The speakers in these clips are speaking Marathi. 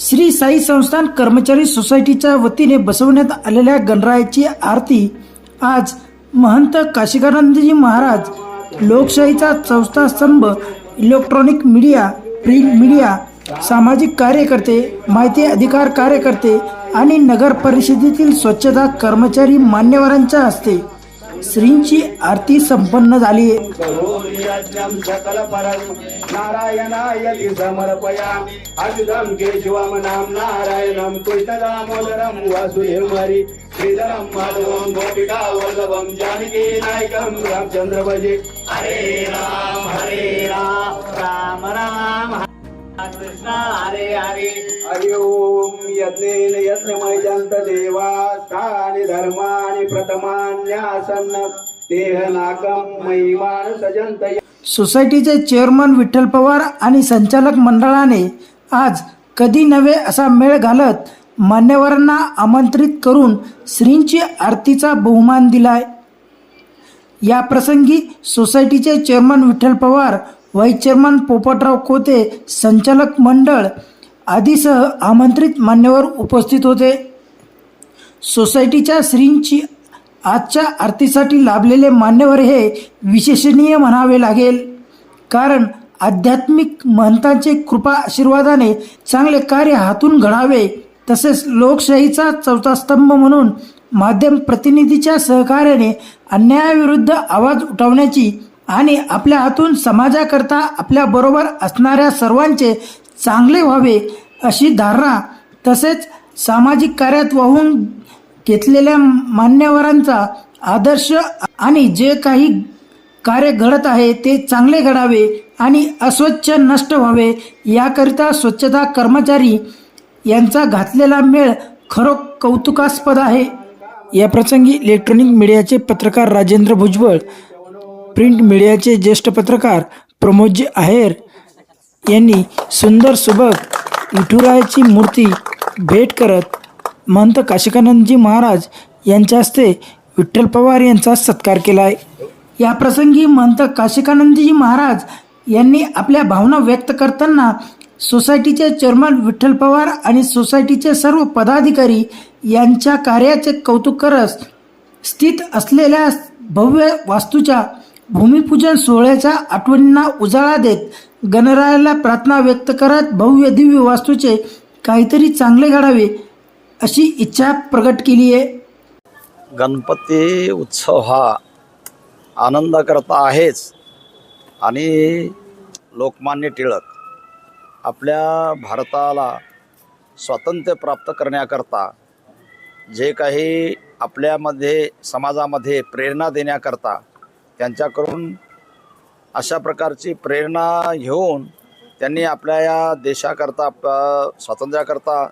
श्री साई संस्थान कर्मचारी सोसायटीच्या वतीने बसवण्यात आलेल्या गणरायाची आरती आज महंत काशिकानंदजी महाराज, लोकशाहीचा चौथा स्तंभ, इलेक्ट्रॉनिक मीडिया, प्रिंट मीडिया, सामाजिक कार्यकर्ते, माहिती अधिकार कार्यकर्ते आणि नगर परिषदेतील स्वच्छता कर्मचारी मान्यवरांच्या हस्ते श्रींची आरती संपन्न झाली. नारायणाय समर्पयाम अद्भुतं केशवं नाम नारायणं कृष्णदामोदरं वासुदेवहरि श्रीधरं माधवं गोपिका वल्लभं जानकी नायकं रामचंद्र भजे. हरे राम राम राम कृष्ण हरे हरे. हरि ओम. यज्ञेन यज्ञमय जंत देवा स्थानि धर्मानि प्रथमान्यासन्न देह नाकं महिमान सजंत. सोसायटीचे चेअरमन विठ्ठल पवार आणि संचालक मंडळाने आज कधी नव्हे असा मेळ घालत मान्यवरांना आमंत्रित करून श्रींची आरतीचा बहुमान दिलाय. या प्रसंगी सोसायटीचे chairman Vitthal Pawar, vice chairman Popatrao Kote, संचालक मंडळ आदीसह आमंत्रित मान्यवर उपस्थित होते. सोसायटीच्या श्रींची आजच्या आरतीसाठी लाभलेले मान्यवर हे विशेषणीय म्हणावे लागेल, कारण आध्यात्मिक महंतांचे कृपा आशीर्वादाने चांगले कार्य हातून घडावे, तसेच लोकशाहीचा चौथा स्तंभ म्हणून माध्यम प्रतिनिधीच्या सहकार्याने अन्यायाविरुद्ध आवाज उठवण्याची आणि आपल्या हातून समाजाकरता आपल्याबरोबर असणाऱ्या सर्वांचे चांगले व्हावे अशी धारणा, तसेच सामाजिक कार्यात वाहून घेतलेल्या मान्यवरांचा आदर्श आणि जे काही कार्य घडत आहे ते चांगले घडावे आणि अस्वच्छ नष्ट व्हावे याकरिता स्वच्छता कर्मचारी यांचा घातलेला मेळ खरो कौतुकास्पद आहे. या प्रसंगी इलेक्ट्रॉनिक मीडियाचे पत्रकार राजेंद्र भुजबळ, प्रिंट मीडियाचे ज्येष्ठ पत्रकार प्रमोदजी आहेर यांनी सुंदर सुबक विठुरायाची मूर्ती भेट करत महंत काशिकानंदजी महाराज यांच्या हस्ते विठ्ठल पवार यांचा सत्कार केला आहे. या प्रसंगी महंत काशिकानंदजी महाराज यांनी आपल्या भावना व्यक्त करताना सोसायटीचे चेअरमन विठ्ठल पवार आणि सोसायटीचे सर्व पदाधिकारी यांच्या कार्याचे कौतुक करत स्थित असलेल्या भव्य वास्तूच्या भूमिपूजन सोहळ्याच्या आठवणींना उजाळा देत गणरायाला प्रार्थना व्यक्त करत भव्य दिव्य वास्तूचे काहीतरी चांगले घडावे अशी इच्छा प्रकट केली आहे. गणपती उत्सव हा आनंदाकरता आहेच आणि लोकमान्य टिळक आपल्या भारताला स्वातंत्र्य प्राप्त करण्याकरता जे काही आपल्यामध्ये समाजामध्ये प्रेरणा देण्याकरता त्यांच्याकडून अशा प्रकारची प्रेरणा घेऊन त्यांनी आपल्या या देशाकरता स्वातंत्र्याकरता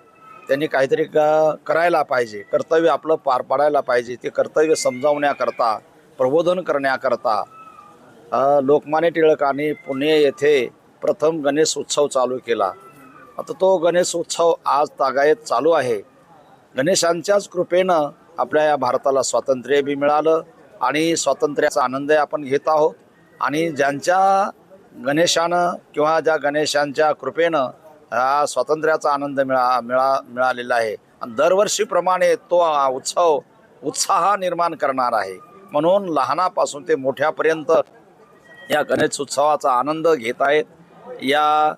त्यांनी काहीतरी करायला पाहिजे, कर्तव्य आपलं पार पाडायला पाहिजे. ते कर्तव्य समजावण्याकरता, प्रबोधन करण्याकरता लोकमान्य टिळकांनी पुणे येथे प्रथम गणेश उत्सव चालू केला. आता तो गणेश उत्सव आज तागायत चालू आहे. गणेशांच्याच कृपेनं आपल्या या भारताला स्वातंत्र्य बी मिळालं आणि स्वातंत्र्याचा आनंद आपण घेत आहोत. आणि ज्यांच्या गणेशानं किंवा ज्या गणेशांच्या कृपेनं हा स्वातंत्र्याचा आनंद मिळालेला आहे. आणि दरवर्षीप्रमाणे तो उत्साह निर्माण करणार आहे. म्हणून लहानापासून ते मोठ्यापर्यंत या गणेश उत्सवाचा आनंद घेत आहेत. या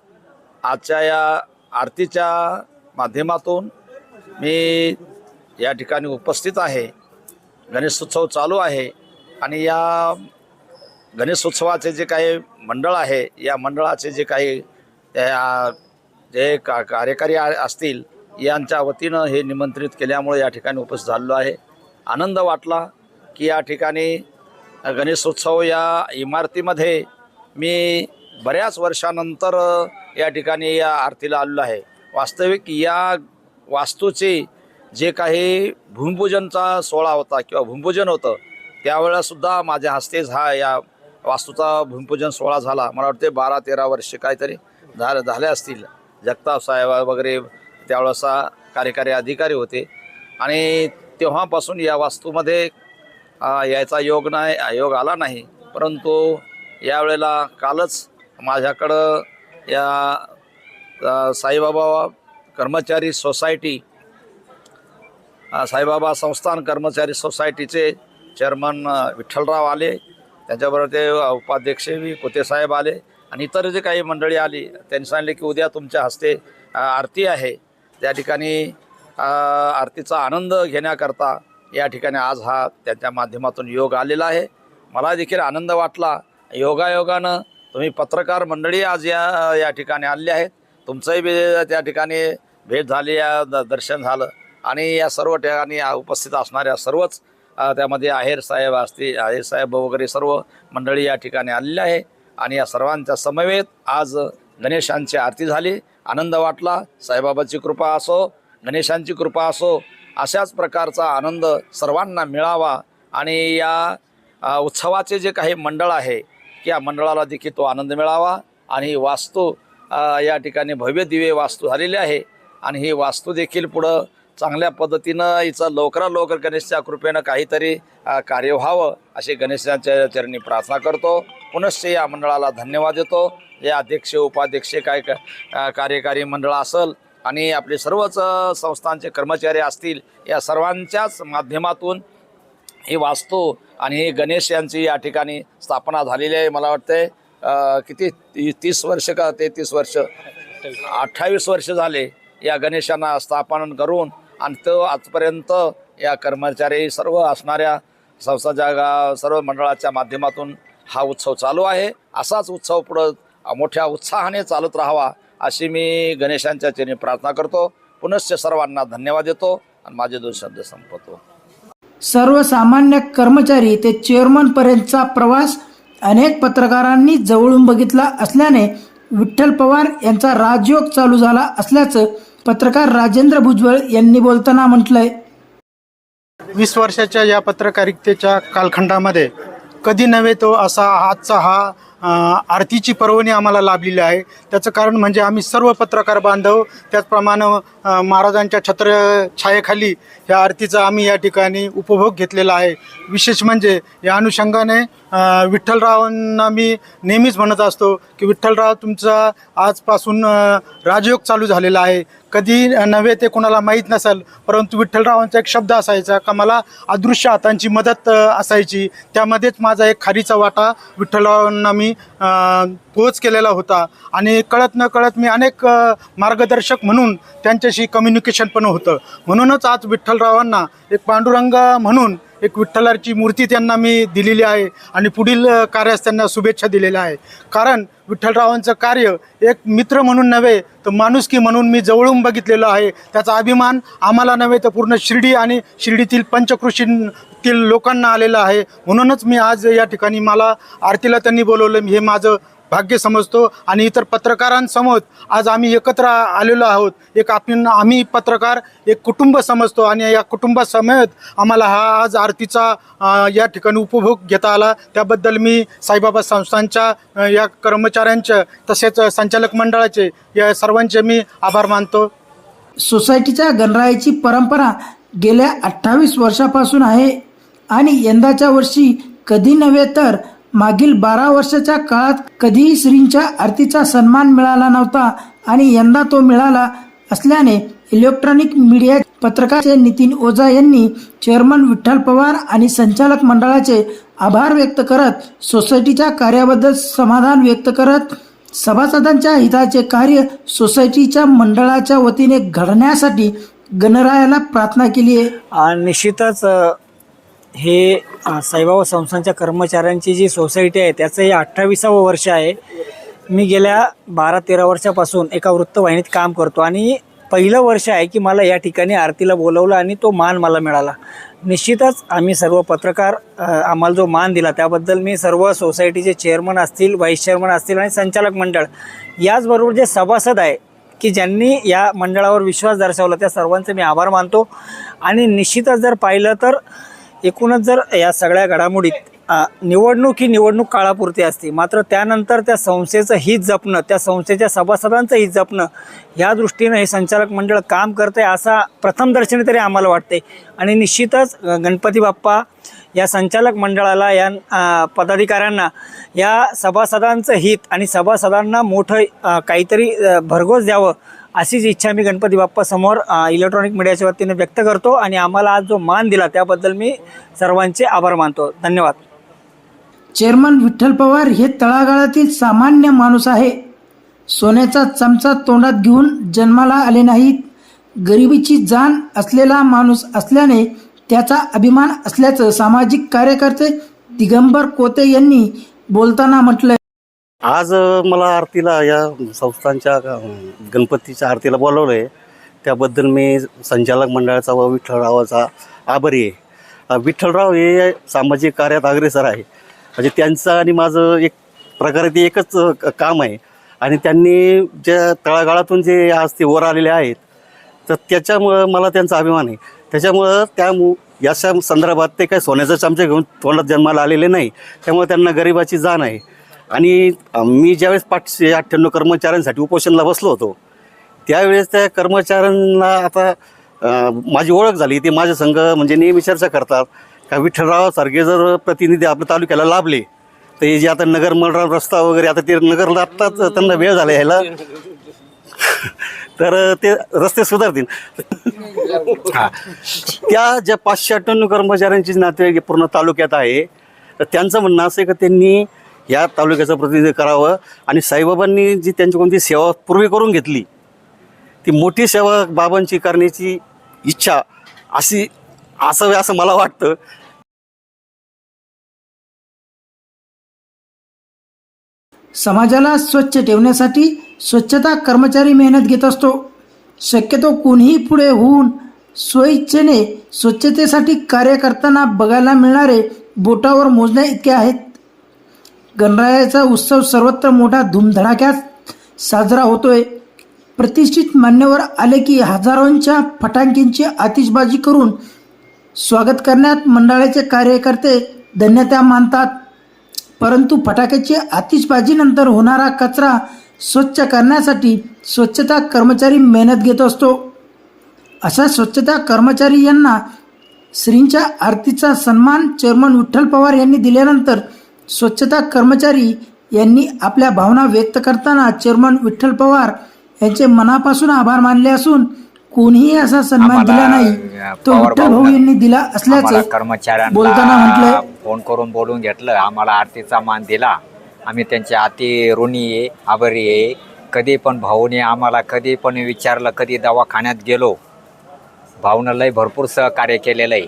आजच्या या आरतीच्या माध्यमातून मी या ठिकाणी उपस्थित आहे. गणेशोत्सव चालू आहे आणि या गणेशोत्सवाचे जे काही मंडळ आहे, या मंडळाचे जे काही जे कार्यकारी असतील यांच्या वतीनं हे निमंत्रित केल्यामुळे या ठिकाणी उपस्थित झालेलो आहे. आनंद वाटला की या ठिकाणी गणेशोत्सव या इमारतीमध्ये मी बऱ्याच वर्षानंतर या ठिकाणी या आरतीला आलेलो आहे. वास्तविक या वास्तूचे जे काही भूमिपूजनचा सोहळा होता किंवा भूमिपूजन होतं त्यावेळेसुद्धा माझ्या हस्तेच हा या वास्तूचा भूमिपूजन सोहळा झाला. मला वाटते 12-13 वर्षे काहीतरी झाले असतील. जगताप साहेब वगैरे त्यावेळेस कार्यकारी अधिकारी होते आणि तेव्हापासून या वास्तूमध्ये यायचा योग आला नाही. परंतु यावेळेला कालच माझ्याकडं या साईबाबा कर्मचारी सोसायटी साईबाबा संस्थान कर्मचारी सोसायटीचे चेअरमन विठ्ठलराव आले, त्याच्याबरोबर ते उपाध्यक्ष कोते साहेब आले आणि इतर जे काही मंडळी आली. त्यांनी सांगितले की उद्या तुमच्या हस्ते आरती आहे. त्या ठिकाणी आरतीचा आनंद घेण्याकरता या ठिकाणी आज हा त्यांच्या माध्यमातून योग आलेला आहे. मला देखील आनंद वाटला. योगायोगानं तुम्ही पत्रकार मंडळी आज या ठिकाणी आलेले आहेत. तुमचंही त्या ठिकाणी भेट झाली, दर्शन झालं आणि या सर्व ठिकाणी उपस्थित असणाऱ्या सर्वच त्यामध्ये आहेर साहेब असतील, आहेर साहेब वगैरे सर्व मंडळी या ठिकाणी आलेले आहे आणि या सर्वांच्या समवेत आज गणेशांची आरती झाली. आनंद वाटला. साईबाबाची कृपा असो, गणेशांची कृपा असो, अशाच प्रकारचा आनंद सर्वांना मिळावा आणि या उत्सवाचे जे काही मंडळ आहे की या मंडळाला देखील तो आनंद मिळावा. आणि वास्तू या ठिकाणी भव्य दिव्य वास्तू झालेली आहे आणि ही वास्तू देखील पुढं चांगल्या पद्धतीनं हिचं लवकरात लवकर गणेशच्या कृपेनं काहीतरी कार्य व्हावं अशी गणेशाच्या चरणी प्रार्थना करतो. पुनश्च या मंडळाला धन्यवाद देतो. या अध्यक्ष उपाध्यक्ष काय कार्यकारी मंडळ असेल आणि आपले सर्वच संस्थांचे कर्मचारी असतील, या सर्वांच्याच माध्यमातून ही वास्तू आणि ही गणेश यांची या ठिकाणी स्थापना झालेली आहे. मला वाटतं किती 30 वर्ष का 33 वर्ष 28 वर्ष झाले या गणेशांना स्थापन करून आणि तो आजपर्यंत या कर्मचारी सर्व असणाऱ्या संस्थाच्या सर्व मंडळाच्या माध्यमातून हा उत्सव चालू आहे. असाच उत्सव पुढं मोठ्या उत्साहाने चालत राहावा अशी मी गणेशांच्या चरणी प्रार्थना करतो. पुनश्च सर्वांना धन्यवाद देतो आणि माझे 2 शब्द संपवतो. सर्वसामान्य कर्मचारी ते चेअरमनपर्यंतचा प्रवास अनेक पत्रकारांनी जवळून बघितला असल्याने विठ्ठल पवार यांचा राजयोग चालू झाला असल्याचं पत्रकार राजेंद्र भुजबळ यांनी बोलताना म्हटलंय. 20 वर्षाच्या या पत्रकारितेच्या कालखंडामध्ये कधी नव्हे तो असा आजचा हा आरतीची पर्वणी आम्हाला लाभलेली आहे. त्याचं कारण म्हणजे आम्ही सर्व पत्रकार बांधव त्याचप्रमाणे महाराजांच्या छत्रछायेखाली या आरतीचा आम्ही या ठिकाणी उपभोग घेतलेला आहे. विशेष म्हणजे या अनुषंगाने विठ्ठलरावांना मी नेहमीच म्हणत असतो की विठ्ठलराव तुमचा आजपासून राजयोग चालू झालेला आहे. कधी नव्हे ते कोणाला माहीत नसेल, परंतु विठ्ठलरावांचा एक शब्द असायचा का मला अदृश्य हातांची मदत असायची. त्यामध्येच माझा एक खारीचा वाटा विठ्ठलरावांना मी पोच केलेला होता आणि कळत न कळत मी अनेक मार्गदर्शक म्हणून त्यांच्याशी कम्युनिकेशन पण होतं. म्हणूनच आज विठ्ठलरावांना एक पांडुरंग म्हणून एक विठ्ठलाची मूर्ती त्यांना मी दिलेली आहे आणि पुढील कार्यास त्यांना शुभेच्छा दिलेल्या आहे. कारण विठ्ठलरावांचं कार्य एक मित्र म्हणून नव्हे तर माणुसकी म्हणून मी जवळून बघितलेलं आहे. त्याचा अभिमान आम्हाला नव्हे तर पूर्ण शिर्डी आणि शिर्डीतील पंचकृषीतील लोकांना आलेला आहे. म्हणूनच मी आज या ठिकाणी मला आरतीला त्यांनी बोलवलं हे माझं भाग्य समजतो आणि इतर पत्रकारांसमोर आज आम्ही एकत्र आलेलो आहोत. आम्ही पत्रकार एक कुटुंब समजतो आणि या कुटुंबासमेत आम्हाला हा आज आरतीचा या ठिकाणी उपभोग घेता आला. त्याबद्दल मी साईबाबा संस्थांच्या या कर्मचाऱ्यांच्या तसेच संचालक मंडळाचे या सर्वांचे मी आभार मानतो. सोसायटीच्या गणरायाची परंपरा गेल्या 28 वर्षापासून आहे आणि यंदाच्या वर्षी कधी नव्हे तर मागील 12 वर्षाच्या काळात कधीही श्रींच्या आरतीचा सन्मान मिळाला नव्हता आणि यंदा तो मिळाला असल्याने इलेक्ट्रॉनिक मीडिया पत्रकार नितीन ओझा यांनी चेअरमन विठ्ठल पवार आणि संचालक मंडळाचे आभार व्यक्त करत सोसायटीच्या कार्याबद्दल समाधान व्यक्त करत सभासदांच्या हिताचे कार्य सोसायटीच्या मंडळाच्या वतीने घडण्यासाठी गणरायाला प्रार्थना केली आहे. निश्चितच हे साईबाबा संस्थांच्या कर्मचाऱ्यांची जी सोसायटी आहे त्याचं हे 28वं वर्ष आहे. मी गेल्या 12-13 वर्षापासून एका वृत्तवाहिनीत काम करतो आणि पहिलं वर्ष आहे की मला या ठिकाणी आरतीला बोलवलं आणि तो मान मला मिळाला. निश्चितच आम्ही सर्व पत्रकार आम्हाला जो मान दिला त्याबद्दल मी सर्व सोसायटीचे चेअरमन असतील, व्हाईस चेअरमन असतील आणि संचालक मंडळ याचबरोबर जे सभासद आहे की ज्यांनी या मंडळावर विश्वास दर्शवला त्या सर्वांचे मी आभार मानतो. आणि निश्चितच जर पाहिलं तर एकूणच जर या सगळ्या घडामोडीत निवडणूक ही निवडणूक काळापुरती असते, मात्र त्यानंतर त्या संस्थेचं हित जपणं, त्या संस्थेच्या सभासदांचं हित जपणं ह्या दृष्टीनं हे संचालक मंडळ काम करते असा प्रथमदर्शनी तरी आम्हाला वाटते. आणि निश्चितच गणपती बाप्पा या संचालक मंडळाला या पदाधिकाऱ्यांना या सभासदांचं हित आणि सभासदांना मोठं काहीतरी भरघोस द्यावं अशीच इच्छा मी गणपती बाप्पा समोर इलेक्ट्रॉनिक मीडियाच्या वतीने व्यक्त करतो आणि आम्हाला आज जो मान दिला त्याबद्दल मी सर्वांचे आभार मानतो. धन्यवाद. चेअरमन विठ्ठल पवार हे तळागाळातील सामान्य माणूस आहे. सोन्याचा चमचा तोंडात घेऊन जन्माला आले नाहीत. गरिबीची जाण असलेला माणूस असल्याने त्याचा अभिमान असल्याचं सामाजिक कार्यकर्ते दिगंबर कोते यांनी बोलताना म्हटलं. आज मला आरतीला या संस्थांच्या गणपतीच्या आरतीला बोलवलं आहे, त्याबद्दल मी संचालक मंडळाचा व विठ्ठलरावाचा आभारी आहे. विठ्ठलराव हे सामाजिक कार्यात अग्रेसर आहे. म्हणजे त्यांचं आणि माझं एक प्रकारे ते एकच काम आहे आणि त्यांनी ज्या तळागाळातून जे आज ते वर आलेले आहेत तर त्याच्यामुळं मला त्यांचा अभिमान आहे. त्याच्यामुळं याच्या संदर्भात ते काही सोन्याचा चमचा घेऊन तोंडात जन्माला आलेले नाही. त्यामुळे त्यांना गरिबाची जाण आहे. आणि मी ज्यावेळेस 598 कर्मचाऱ्यांसाठी उपोषणाला बसलो होतो त्यावेळेस त्या कर्मचाऱ्यांना आता माझी ओळख झाली. ते माझ्या संघ म्हणजे नेहमी चर्चा करतात का विठ्ठलरावासारखे जर प्रतिनिधी आपल्या तालुक्याला लाभले तर हे जे आता नगर मंडळ रस्ता वगैरे आता ते नगरला आत्ताच त्यांना वेळ झाला ह्याला तर ते रस्ते सुधारतील. त्या ज्या 598 कर्मचाऱ्यांची नातेवाईक पूर्ण तालुक्यात आहे तर त्यांचं म्हणणं असं आहे की त्यांनी या तालुक्याचं प्रतिनिधित्व करावं आणि साईबाबांनी जी त्यांच्याकडून ती सेवा पूर्वी करून घेतली ती मोठी सेवा बाबांची करण्याची इच्छा असावी असं मला वाटतं. समाजाला स्वच्छ ठेवण्यासाठी स्वच्छता कर्मचारी मेहनत घेत असतो. शक्यतो कोणीही पुढे होऊन स्वइच्छेने स्वच्छतेसाठी कार्य करताना बघायला मिळणारे बोटावर मोजण्या इतके आहेत. गणरायाचा उत्सव सर्वत्र मोठा धूमधडाक्यात साजरा होतोय. प्रतिष्ठित मान्यवर आले की हजारोंच्या फटाक्यांची आतिषबाजी करून स्वागत करण्यात मंडळाचे कार्यकर्ते धन्यता मानतात. परंतु फटाक्याची आतिषबाजीनंतर होणारा कचरा स्वच्छ करण्यासाठी स्वच्छता कर्मचारी मेहनत घेत असतो. अशा स्वच्छता कर्मचारी यांना श्रींच्या आरतीचा सन्मान चेअरमन विठ्ठल पवार यांनी दिल्यानंतर स्वच्छता कर्मचारी यांनी आपल्या भावना व्यक्त करताना चेअरमन विठ्ठल पवार यांचे मनापासून आभार मानले असून कोणीही असा सन्मान दिला नाही तो विठ्ठल भाऊ यांनी दिला असल्याचं कर्मचाऱ्यांना बोलताना म्हटलंय. फोन करून बोलून घेतलं, आम्हाला आरतीचा मान दिला. आम्ही त्यांचे अति ऋणी आहे, आभारी आहे. कधी पण भाऊने आम्हाला कधी पण विचारलं, कधी दवाखान्यात गेलो भाऊनं लय भरपूर सहकार्य केलेलं आहे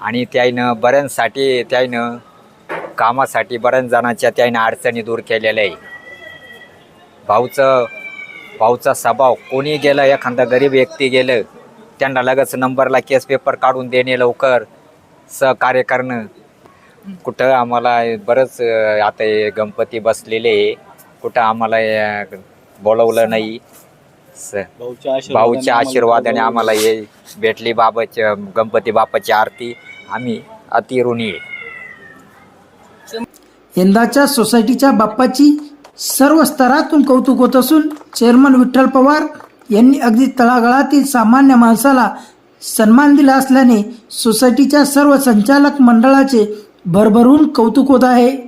आणि त्याईनं बऱ्यांसाठी त्याईनं कामासाठी बऱ्याच जणांच्या त्याईनं अडचणी दूर केलेल्या आहे. भाऊचा स्वभाव कोणी गेलं, एखादा गरीब व्यक्ती गेलं त्यांना लगेच नंबरला केस पेपर काढून देणे, लवकर सहकार्य करणं. कुठं आम्हाला बरंच आता हे गणपती बसलेले कुठं आम्हाला बोलवलं नाही. भाऊच्या आशीर्वादाने आम्हाला हे भेटली बाबाच्या गणपती बाप्पाची आरती. आम्ही अति ऋणी आहे. यंदाच्या सोसायटीच्या बाप्पाची सर्व स्तरातून कौतुक होत असून चेअरमन विठ्ठल पवार यांनी अगदी तळागाळातील सामान्य माणसाला सन्मान दिला असल्याने सोसायटीच्या सर्व संचालक मंडळाचे भरभरून कौतुक होत आहे.